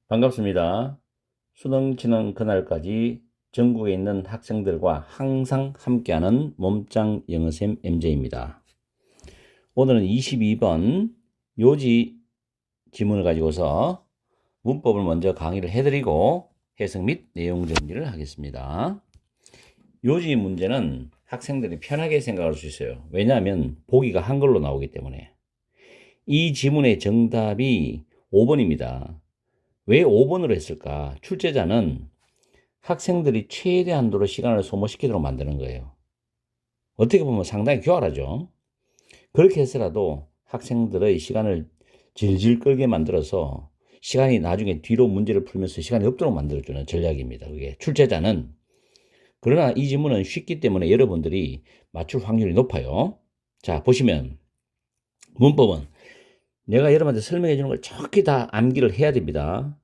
반갑습니다. 수능 치는 그날까지 전국에 있는 학생들과 항상 함께하는 몸짱 영어쌤 MJ입니다. 오늘은 22번 요지 지문을 가지고서 문법을 먼저 강의를 해드리고 해석 및 내용 정리를 하겠습니다. 요지 문제는 학생들이 편하게 생각할 수 있어요. 왜냐하면 보기가 한글로 나오기 때문에. 이 지문의 정답이 5번입니다. 왜 5번으로 했을까? 출제자는 학생들이 최대한도로 시간을 소모시키도록 만드는 거예요. 어떻게 보면 상당히 교활하죠. 그렇게 해서라도 학생들의 시간을 질질 끌게 만들어서 시간이 나중에 뒤로 문제를 풀면서 시간이 없도록 만들어주는 전략입니다. 그게 출제자는. 그러나 이 지문은 쉽기 때문에 여러분들이 맞출 확률이 높아요. 자, 보시면 문법은 내가 여러분한테 설명해 주는 걸 정확히 다 암기를 해야 됩니다.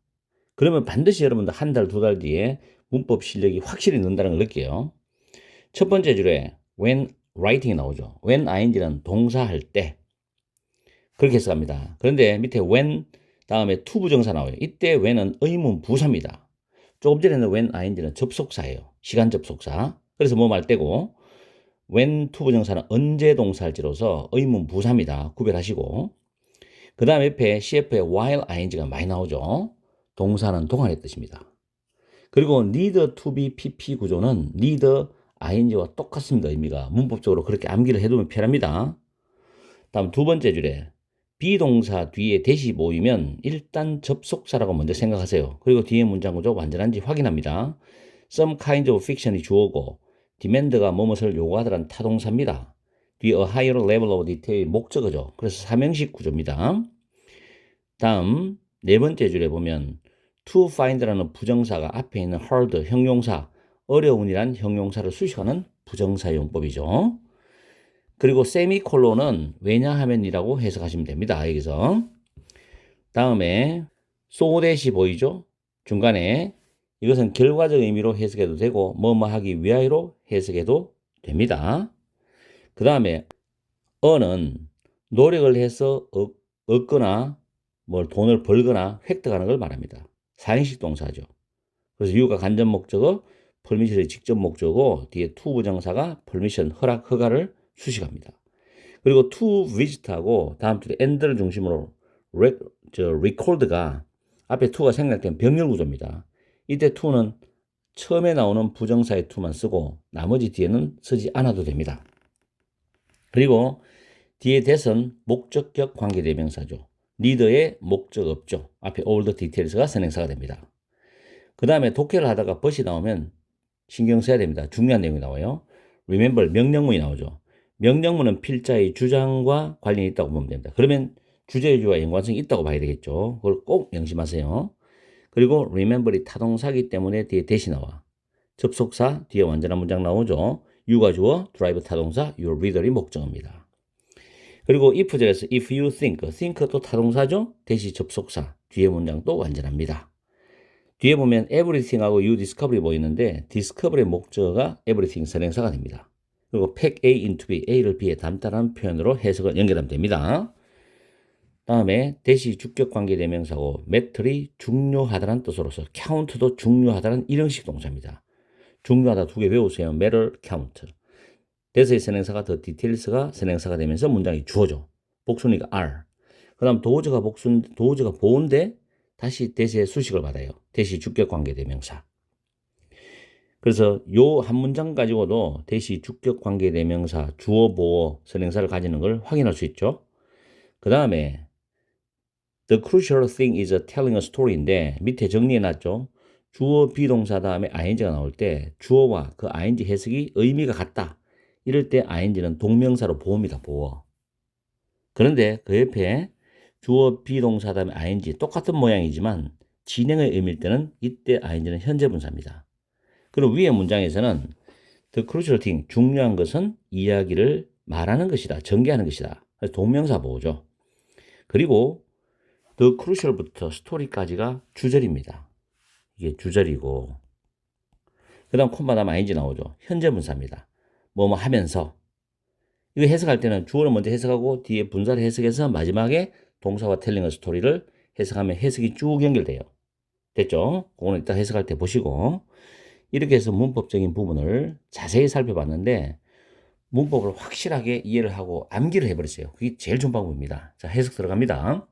그러면 반드시 여러분들 한 달, 두 달 뒤에 문법 실력이 확실히 는다는 걸 느껴요. 첫 번째 줄에 when writing이 나오죠. when ing는 동사할 때. 그렇게 해석합니다. 그런데 밑에 when 다음에 to 부정사 나와요. 이때 when은 의문 부사입니다. 조금 전에는 when ing는 접속사예요. 시간 접속사. 그래서 뭐 말 때고 when to 부정사는 언제 동사할지로서 의문 부사입니다. 구별하시고. 그 다음에 옆에 CF에 while ing가 많이 나오죠. 동사는 동안의 뜻입니다. 그리고 need to be PP 구조는 need ing와 똑같습니다. 의미가 문법적으로 그렇게 암기를 해두면 편합니다. 다음 두 번째 줄에 비동사 뒤에 대시 모이면 일단 접속사라고 먼저 생각하세요. 그리고 뒤에 문장 구조 완전한지 확인합니다. Some kind of fiction이 주어고 demand가 뭐뭇을 요구하다란 타동사입니다. 뒤에 a higher level of detail이 목적어죠. 그래서 삼형식 구조입니다. 다음 네 번째 줄에 보면 to find라는 부정사가 앞에 있는 hard 형용사, 어려운이란 형용사를 수식하는 부정사 용법이죠. 그리고 세미콜론은 왜냐하면이라고 해석하시면 됩니다. 여기서 다음에 so that이 보이죠? 중간에 이것은 결과적 의미로 해석해도 되고 뭐뭐 하기 위하여로 해석해도 됩니다. 그 다음에 어는 노력을 해서 얻거나 뭘 돈을 벌거나 획득하는 걸 말합니다. 사행식 동사죠. 그래서 유가 간접 목적어, permission의 직접 목적어, 뒤에 to 부정사가 permission, 허락, 허가를 수식합니다. 그리고 to visit하고 다음 줄에 and를 중심으로 record가 앞에 to가 생략된 병렬 구조입니다. 이때 to는 처음에 나오는 부정사의 to만 쓰고 나머지 뒤에는 쓰지 않아도 됩니다. 그리고 뒤에 that은 목적격 관계대명사죠. need의 목적 없죠. 앞에 all the details가 선행사가 됩니다. 그 다음에 독해를 하다가 벗이 나오면 신경 써야 됩니다. 중요한 내용이 나와요. remember, 명령문이 나오죠. 명령문은 필자의 주장과 관련이 있다고 보면 됩니다. 그러면 주제주와 연관성이 있다고 봐야 되겠죠. 그걸 꼭 명심하세요. 그리고 remember이 타동사기 때문에 뒤에 대시 나와. 접속사 뒤에 완전한 문장 나오죠. you가 주어, drive 타동사, your reader이 목적어입니다. 그리고 if절에서 if you think도 타동사죠. 대시 접속사, 뒤에 문장도 완전합니다. 뒤에 보면 everything하고 you discovery 보이는데 discovery의 목적어가 everything 선행사가 됩니다. 그리고 pack A into B, A를 B에 담다라는 표현으로 해석을 연결하면 됩니다. 다음에 대시 주격관계대명사고 matter이 중요하다는 뜻으로서 count도 중요하다는 일형식 동사입니다. 중요하다 두 개 외우세요. matter, count. 대세의 선행사가 더 details가 선행사가 되면서 문장이 주어져. 복수니까 are. 그 다음 도저가 보호인데 다시 대세의 수식을 받아요. 대시 주격관계대명사. 그래서 요 한 문장 가지고도 대시 주격관계대명사 주어 보어 선행사를 가지는 걸 확인할 수 있죠. 그 다음에 The crucial thing is telling a story인데 밑에 정리해놨죠. 주어 비동사 다음에 ing가 나올 때 주어와 그 ing 해석이 의미가 같다. 이럴 때 ing는 동명사로 보어입니다. 보어. 그런데 그 옆에 주어 비동사 다음에 ing 똑같은 모양이지만 진행의 의미일 때는 이때 ing는 현재 분사입니다. 그리고 위의 문장에서는 the crucial thing, 중요한 것은 이야기를 말하는 것이다. 전개하는 것이다. 동명사 보호죠. 그리고 the crucial부터 story까지가 주절입니다. 이게 주절이고 그 다음 콤마 다음 ing 나오죠. 현재 분사입니다. 뭐뭐 하면서 이거 해석할 때는 주어를 먼저 해석하고 뒤에 분사를 해석해서 마지막에 동사와 telling a story를 해석하면 해석이 쭉 연결돼요. 됐죠? 그거는 이따 해석할 때 보시고. 이렇게 해서 문법적인 부분을 자세히 살펴봤는데 문법을 확실하게 이해를 하고 암기를 해버렸어요. 그게 제일 좋은 방법입니다. 자, 해석 들어갑니다.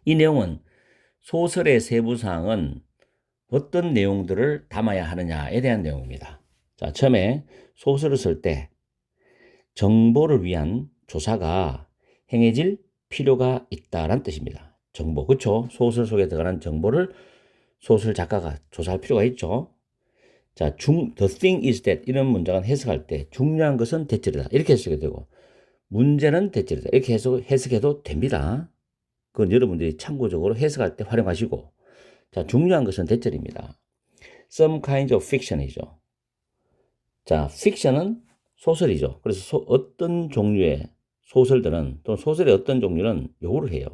이 내용은 소설의 세부사항은 어떤 내용들을 담아야 하느냐에 대한 내용입니다. 자, 처음에 소설을 쓸 때 정보를 위한 조사가 행해질 필요가 있다란 뜻입니다. 정보, 그렇죠? 소설 속에 들어가는 정보를 소설 작가가 조사할 필요가 있죠. 자, the thing is that 이런 문장은 해석할 때 중요한 것은 대절이다. 이렇게 해석이 되고 문제는 대절이다. 이렇게 해석해도 됩니다. 그건 여러분들이 참고적으로 해석할 때 활용하시고 자, 중요한 것은 대절입니다. Some kinds of fiction이죠. 자, fiction은 소설이죠. 그래서 어떤 종류의 소설들은 또는 소설의 어떤 종류는 요거를 해요.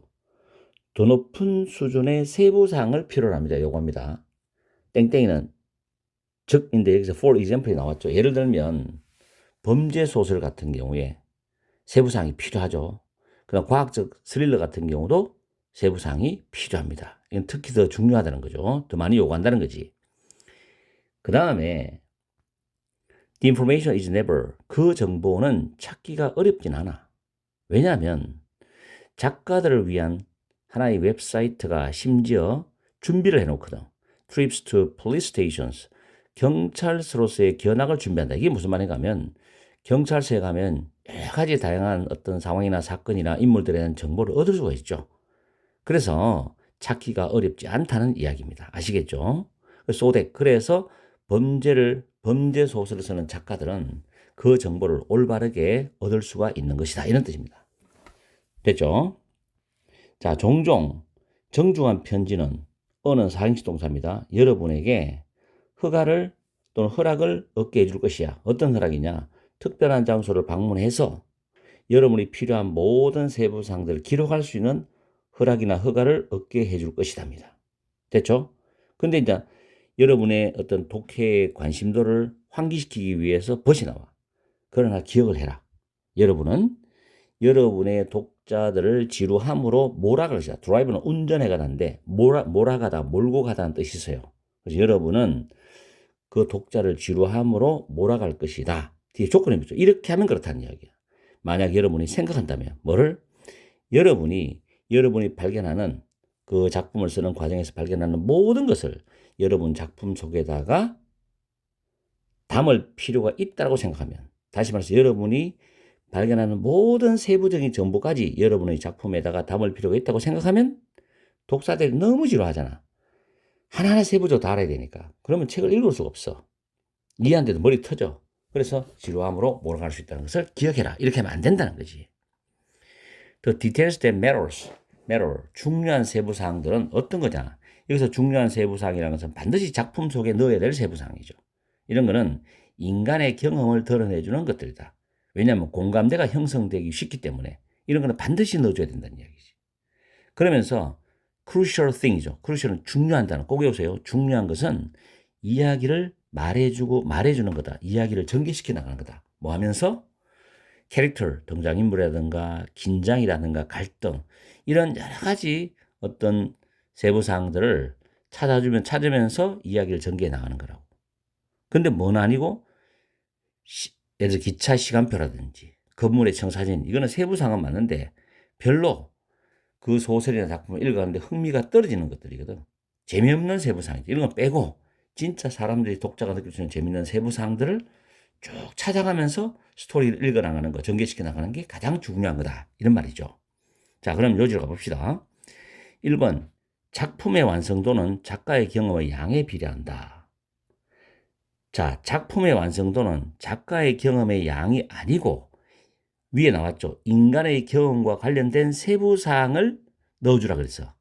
더 높은 수준의 세부사항을 필요로 합니다. 요겁니다. 땡땡이는 즉인데 여기서 for example이 나왔죠. 예를 들면 범죄 소설 같은 경우에 세부사항이 필요하죠. 그다음 과학적 스릴러 같은 경우도 세부사항이 필요합니다. 이건 특히 더 중요하다는 거죠. 더 많이 요구한다는 거지. 그 다음에 The information is never. 그 정보는 찾기가 어렵진 않아. 왜냐하면 작가들을 위한 하나의 웹사이트가 심지어 준비를 해놓거든. Trips to police stations. 경찰서로서의 견학을 준비한다. 이게 무슨 말인가 하면 경찰서에 가면 여러 가지 다양한 어떤 상황이나 사건이나 인물들에 대한 정보를 얻을 수가 있죠. 그래서 찾기가 어렵지 않다는 이야기입니다. 아시겠죠? 그래서 범죄 소설을 쓰는 작가들은 그 정보를 올바르게 얻을 수가 있는 것이다. 이런 뜻입니다. 됐죠? 자, 종종 정중한 편지는 어는 사행시 동사입니다. 여러분에게 허가를 또는 허락을 얻게 해줄 것이야. 어떤 허락이냐? 특별한 장소를 방문해서 여러분이 필요한 모든 세부사항들을 기록할 수 있는 허락이나 허가를 얻게 해줄 것이답니다. 됐죠? 근데 이제 여러분의 어떤 독해의 관심도를 환기시키기 위해서 벗이 나와. 그러나 기억을 해라. 여러분은 여러분의 독자들을 지루함으로 몰아갈 것이다. 드라이브는 운전해 가다인데 몰아가다, 몰고 가다는 뜻이 있어요. 그래서 여러분은 그 독자를 지루함으로 몰아갈 것이다. 뒤에 조건이 있죠. 이렇게 하면 그렇다는 이야기야. 만약 여러분이 생각한다면 뭐를? 여러분이 발견하는 그 작품을 쓰는 과정에서 발견하는 모든 것을 여러분 작품 속에다가 담을 필요가 있다고 생각하면, 다시 말해서 여러분이 발견하는 모든 세부적인 정보까지 여러분의 작품에다가 담을 필요가 있다고 생각하면 독자들이 너무 지루하잖아. 하나하나 세부적으로 다 알아야 되니까. 그러면 책을 읽을 수가 없어. 이해하는데도 머리 터져. 그래서 지루함으로 몰아갈 수 있다는 것을 기억해라. 이렇게 하면 안 된다는 거지. The details that matter. 중요한 세부사항들은 어떤 거냐? 여기서 중요한 세부사항이라는 것은 반드시 작품 속에 넣어야 될 세부사항이죠. 이런 거는 인간의 경험을 드러내주는 것들이다. 왜냐하면 공감대가 형성되기 쉽기 때문에 이런 거는 반드시 넣어줘야 된다는 이야기지. 그러면서 crucial thing이죠. crucial은 중요한다는, 꼭 외우세요. 중요한 것은 이야기를 말해주는 거다. 이야기를 전개시켜 나가는 거다. 뭐 하면서? 캐릭터, 등장인물이라든가 긴장이라든가 갈등, 이런 여러 가지 어떤 세부사항들을 찾으면서 이야기를 전개해 나가는 거라고. 근데 뭔 아니고 예를 들어 기차 시간표라든지 건물의 청사진, 이거는 세부사항은 맞는데 별로 그 소설이나 작품을 읽어가는데 흥미가 떨어지는 것들이거든. 재미없는 세부사항이지. 이런 거 빼고 진짜 사람들이, 독자가 느낄 수 있는 재미있는 세부사항들을 쭉 찾아가면서 스토리를 읽어나가는 거, 전개시켜 나가는 게 가장 중요한 거다. 이런 말이죠. 자, 그럼 요지로 가봅시다. 1번, 작품의 완성도는 작가의 경험의 양에 비례한다. 자, 작품의 완성도는 작가의 경험의 양이 아니고 위에 나왔죠. 인간의 경험과 관련된 세부사항을 넣어주라 그랬어.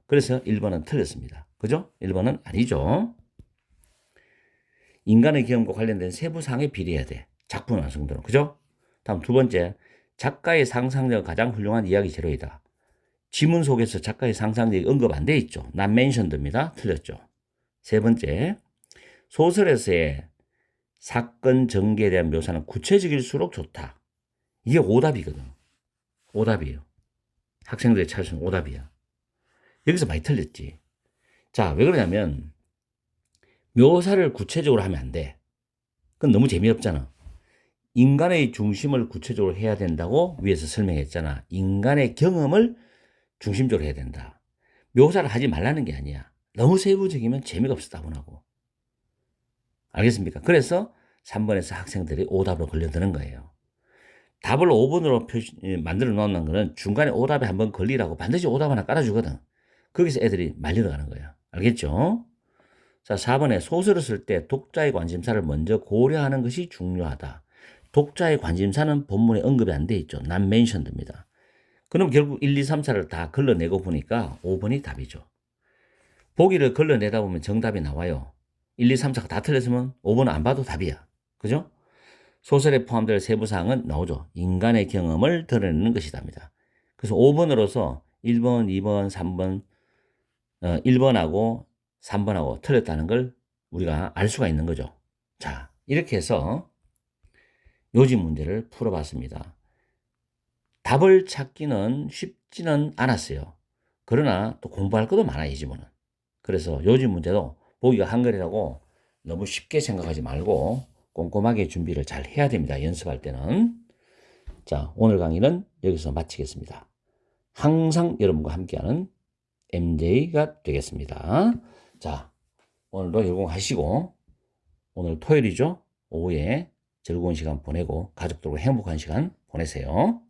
그래서 1번은 틀렸습니다. 그죠? 1번은 아니죠. 인간의 경험과 관련된 세부사항에 비례해야 돼. 작품 완성도는. 그죠? 다음 두 번째, 작가의 상상력은 가장 훌륭한 이야기 재료이다. 지문 속에서 작가의 상상력이 언급 안 돼 있죠. not mentioned입니다. 틀렸죠. 세 번째, 소설에서의 사건 전개에 대한 묘사는 구체적일수록 좋다. 이게 오답이거든. 오답이에요. 학생들이 찾으신 오답이야. 여기서 많이 틀렸지. 자, 왜 그러냐면 묘사를 구체적으로 하면 안 돼. 그건 너무 재미없잖아. 인간의 중심을 구체적으로 해야 된다고 위에서 설명했잖아. 인간의 경험을 중심적으로 해야 된다. 묘사를 하지 말라는 게 아니야. 너무 세부적이면 재미가 없어, 따분하고. 알겠습니까? 그래서 3번에서 학생들이 오답으로 걸려드는 거예요. 답을 5번으로 만들어 놓는 거는 중간에 오답에 한번 걸리라고 반드시 오답 하나 깔아주거든. 거기서 애들이 말리러 가는 거야. 알겠죠? 자, 4번에 소설을 쓸 때 독자의 관심사를 먼저 고려하는 것이 중요하다. 독자의 관심사는 본문에 언급이 안 돼 있죠. not mentioned입니다. 그럼 결국 1, 2, 3, 4를 다 걸러내고 보니까 5번이 답이죠. 보기를 걸러내다 보면 정답이 나와요. 1, 2, 3, 4가 다 틀렸으면 5번은 안 봐도 답이야. 그죠? 소설에 포함될 세부사항은 나오죠. 인간의 경험을 드러내는 것이답니다. 그래서 5번으로서 1번, 2번, 3번, 1번하고 3번하고 틀렸다는 걸 우리가 알 수가 있는 거죠. 자, 이렇게 해서 요지 문제를 풀어봤습니다. 답을 찾기는 쉽지는 않았어요. 그러나 또 공부할 것도 많아요, 이 지문은. 그래서 요지 문제도 보기가 한글이라고 너무 쉽게 생각하지 말고 꼼꼼하게 준비를 잘 해야 됩니다. 연습할 때는. 자, 오늘 강의는 여기서 마치겠습니다. 항상 여러분과 함께하는 MJ가 되겠습니다. 자, 오늘도 열공하시고 오늘 토요일이죠? 오후에 즐거운 시간 보내고 가족들과 행복한 시간 보내세요.